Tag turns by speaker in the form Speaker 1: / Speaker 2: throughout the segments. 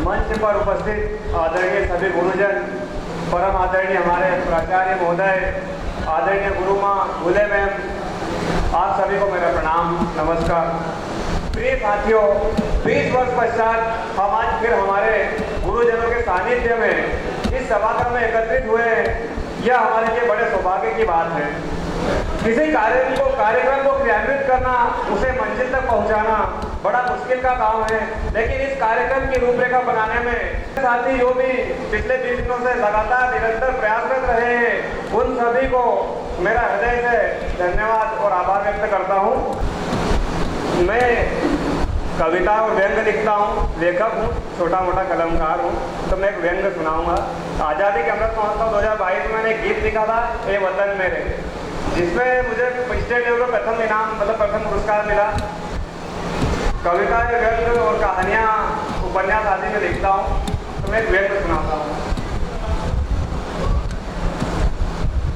Speaker 1: मंच पर उपस्थित आदरणीय सभी गुरुजन, परम आदरणीय हमारे प्राचार्य महोदय, आदरणीय गुरु माँ भूले मैम, आप सभी को मेरा प्रणाम, नमस्कार। प्रिय साथियों, 20 वर्ष पश्चात हम आज फिर हमारे गुरुजनों के सानिध्य में इस सभागार में एकत्रित हुए हैं। यह हमारे लिए बड़े सौभाग्य की बात है। किसी कार्यक्रम को क्रियान्वित करना, उसे मंजिल तक पहुंचाना बड़ा मुश्किल का काम है, लेकिन इस कार्यक्रम की रूपरेखा बनाने में साथी जो भी पिछले 20 दिनों से लगातार निरंतर प्रयासरत रहे हैं, उन सभी को मेरा हृदय से धन्यवाद और आभार व्यक्त करता हूं। मैं कविता और व्यंग लिखता हूँ, लेखक हूँ, छोटा मोटा कलमकार हूँ, तो मैं एक व्यंग सुनाऊंगा। आज़ादी के अमृत महोत्सव 2022 में मैंने एक गीत लिखा था, ए वतन मेरे, जिसमें मुझे स्टेट लेवल पर प्रथम इनाम प्रथम पुरस्कार मिला। कविता, व्यंग और कहानियाँ, उपन्यास आदि में लिखता हूँ, तो मैं एक व्यंग सुनाता हूँ।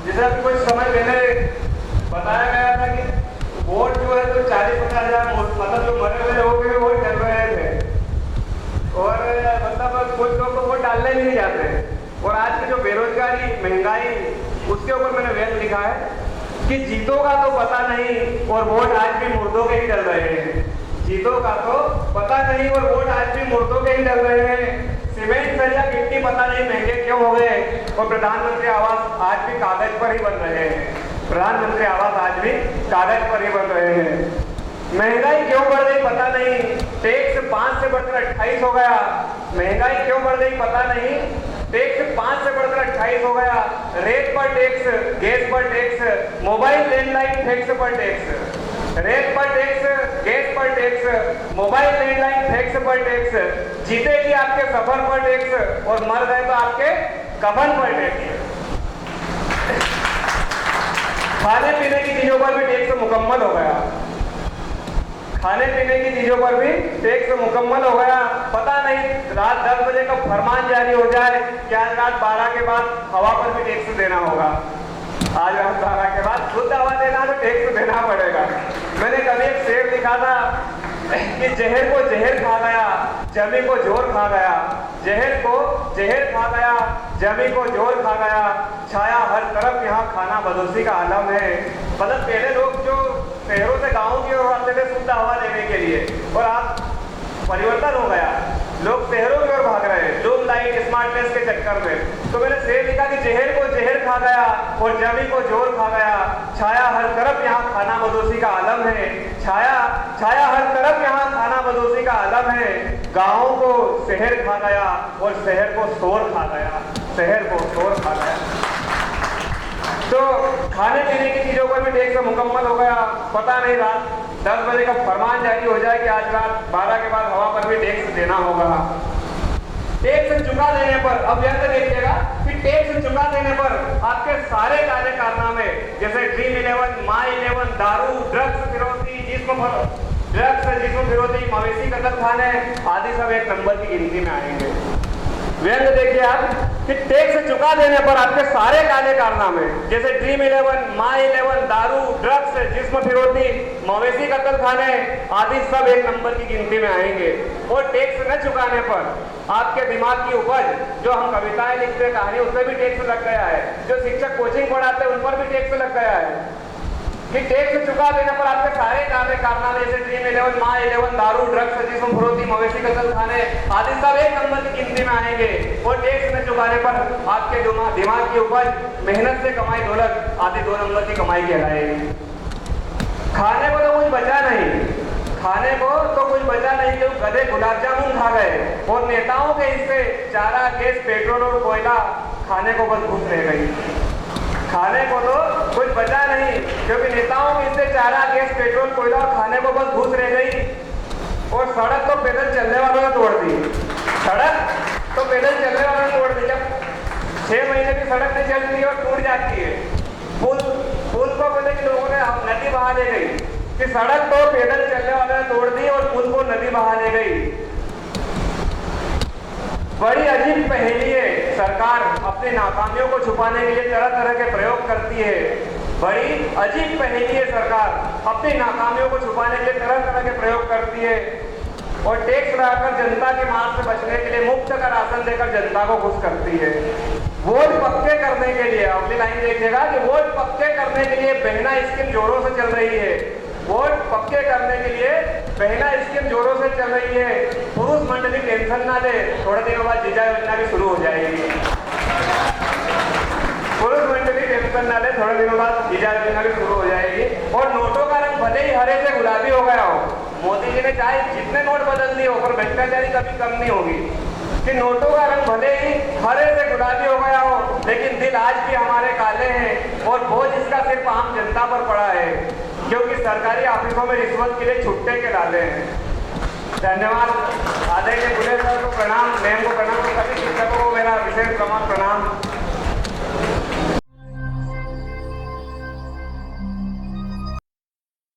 Speaker 1: जैसे अभी कुछ समय पहले बताया गया था कि वोट जो है तो 40-50 हज़ार मतलब जो मरे हुए लोगों के वोट चल रहे थे, और मतलब कुछ लोग तो वोट डालने भी नहीं जाते। और आज की जो बेरोजगारी, महंगाई, उसके ऊपर मैंने व्यंग लिखा है कि जीतों का तो पता नहीं और वोट आज भी मुर्दों के ही डल रहे हैं। जीतों का तो पता नहीं और वोट आज भी मुर्दों के ही डल रहे हैं। सीमेंट, सरिया, गिट्टी पता नहीं महंगे क्यों हो गए, और प्रधानमंत्री आवास आज भी कागज पर ही बन रहे हैं। प्रधानमंत्री आवास आज भी कागज पर ही बन रहे हैं। महंगाई क्यों बढ़ गई पता नहीं, टैक्स 5 से बढ़कर 28 हो गया। महंगाई क्यों बढ़ गई पता नहीं, टैक्स 5 से बढ़कर 28 हो गया। रेत पर टैक्स, गैस पर टैक्स, मोबाइल लैंडलाइन टैक्स पर टैक्स, रेत पर टैक्स, गैस पर टैक्स, मोबाइल लैंडलाइन टैक्स पर टैक्स, जीते जी आपके सफर पर टैक्स, और मर गए तो आपके कफन पर टैक्स। खाने पीने की चीजों पर भी टैक्स मुकम्मल हो गया। खाने पीने की चीजों पर भी टैक्स मुकम्मल हो गया। पता नहीं रात 10 बजे का फरमान जारी हो जाए कि आज रात 12 के बाद हवा पर भी टैक्स देना होगा। आज रात 12 के बाद शुद्ध हवा देना तो टैक्स देना पड़ेगा। मैंने कभी एक शेर लिखा था कि जहर को जहर खा गया, जमी को जोर खा गया। जहर को जहर खा गया, जमी को जोर खा गया, छाया हर तरफ यहाँ खाना बदोशी का आलम है। मतलब पहले लोग जो शहरों से गाँव की ओर आते थे शुद्ध हवा लेने के लिए, और आज परिवर्तन हो गया, लोग शहरों की ओर भाग रहे हैं, लूम लाइट, स्मार्टनेस के चक्कर में। तो मैंने शेर लिखा कि जहर को जहर खा गया और जमी को जोर खा गया, छाया हर तरफ यहाँ खाना बदोशी का आलम है। छाया छाया हर तरफ यहाँ खाना बदोशी का आलम है। गाँव को शहर खा गया और शहर को शोर खा गया, शहर को शोर खा गया। तो खाने पीने की चीजों पर भी टैक्स मुकम्मल हो गया। पता नहीं रात 10 बजे का फरमान जारी हो जाए कि आज रात 12 के बाद हवा पर भी टैक्स देना होगा। टैक्स चुका देने पर, अब यह देखिएगा कि टैक्स चुका देने पर आपके सारे काले कारनामे, जैसे ड्रीम 11, माई 11, दारू, ड्रग्स विरोधी, जिस्म विरोधी, मवेशी कत्ल खाने आदि सब एक नंबर की गिनती में आएंगे। व्यंग देखिए आप कि टैक्स चुका देने पर आपके सारे काले कारनामे, जैसे ड्रीम 11, माई 11, दारू, ड्रग्स, जिस्म विरोधी, मवेशी कत्ल खाने आदि सब एक नंबर की गिनती में आएंगे। और टैक्स न चुकाने पर आपके दिमाग की उपज, जो हम कविताएं लिखते हैं, कहानी, उसमें भी टैक्स लग गया है। जो शिक्षक कोचिंग पढ़ाते हैं उन पर भी टैक्स लग गया है। कि टैक्स चुका देने पर आपके सारे काले कारनामे, जैसे ड्रीम 11, माई 11, दारू, ड्रग्स, जिस्म विरोधी, मवेशी कत्ल खाने आदि सब एक नंबर की गिनती में आएंगे। और टैक्स न चुकाने पर आपके दिमाग की उपज, मेहनत से कमाई दौलत आदि 2 नंबर की कमाई कहलाएगी। खाने को तो कुछ बचा नहीं, खाने को तो कुछ बचा नहीं, क्योंकि गधे गुलाब जामुन खा गए और नेताओं के हिस्से चारा, गैस, पेट्रोल और कोयला खाने को बस भूख रह गई। खाने को तो कुछ बचा नहीं, क्योंकि नेताओं के हिस्से चारा, गैस, पेट्रोल, कोयला खाने को बस घूस रह गई। और सड़क तो पैदल चलने वालों ने तोड़ दी, सड़क तो पैदल चलने वालों ने तोड़ दी। जब 6 महीने की सड़क नहीं चलती है और टूट जाती है, पुल को पहले कि लोगों ने नदी बहा ले गई, कि सड़क तो पैदल चलने वालों ने तोड़ दी और पुल को नदी बहा ले गई। बड़ी अजीब पहेली है। सरकार अपनी नाकामियों को छुपाने के लिए तरह तरह के प्रयोग करती है। बड़ी अजीब पहेली है। सरकार अपनी नाकामियों को छुपाने के लिए तरह तरह के प्रयोग करती है। और टैक्स लगाकर जनता के मार से बचने के लिए मुफ्त का राशन देकर जनता को खुश करती है। वोट पक्के करने के लिए, अगली लाइन देखिएगा कि वोट पक्के करने के लिए बहना स्कीम जोरों से चल रही है। वोट पक्के करने के लिए पहला स्कीम जोरों से चल रही है। पुरुष मंडली टेंशन ना ले, थोड़े दिनों बाद जीजा योजना भी शुरू हो जाएगी। पुरुष मंडली टेंशन ना ले, थोड़े दिनों बाद जीजा योजना भी शुरू हो जाएगी। और नोटों का रंग भले ही हरे से गुलाबी हो गया हो, मोदी जी ने चाहे जितने नोट बदल दिए हो, पर भ्रष्टाचारी कभी कम नहीं होगी। कि नोटों का रंग भले ही हरे से गुलाबी हो गया हो, लेकिन दिल आज भी हमारे काले हैं और बोझ इसका सिर्फ आम जनता पर पड़ा है, क्योंकि सरकारी ऑफिसों में रिश्वत के लिए छुट्टे के डाले हैं। धन्यवाद। आदरणीय बुले सर को प्रणाम, मैम को प्रणाम, सभी शिक्षकों को मेरा विशेष प्रणाम।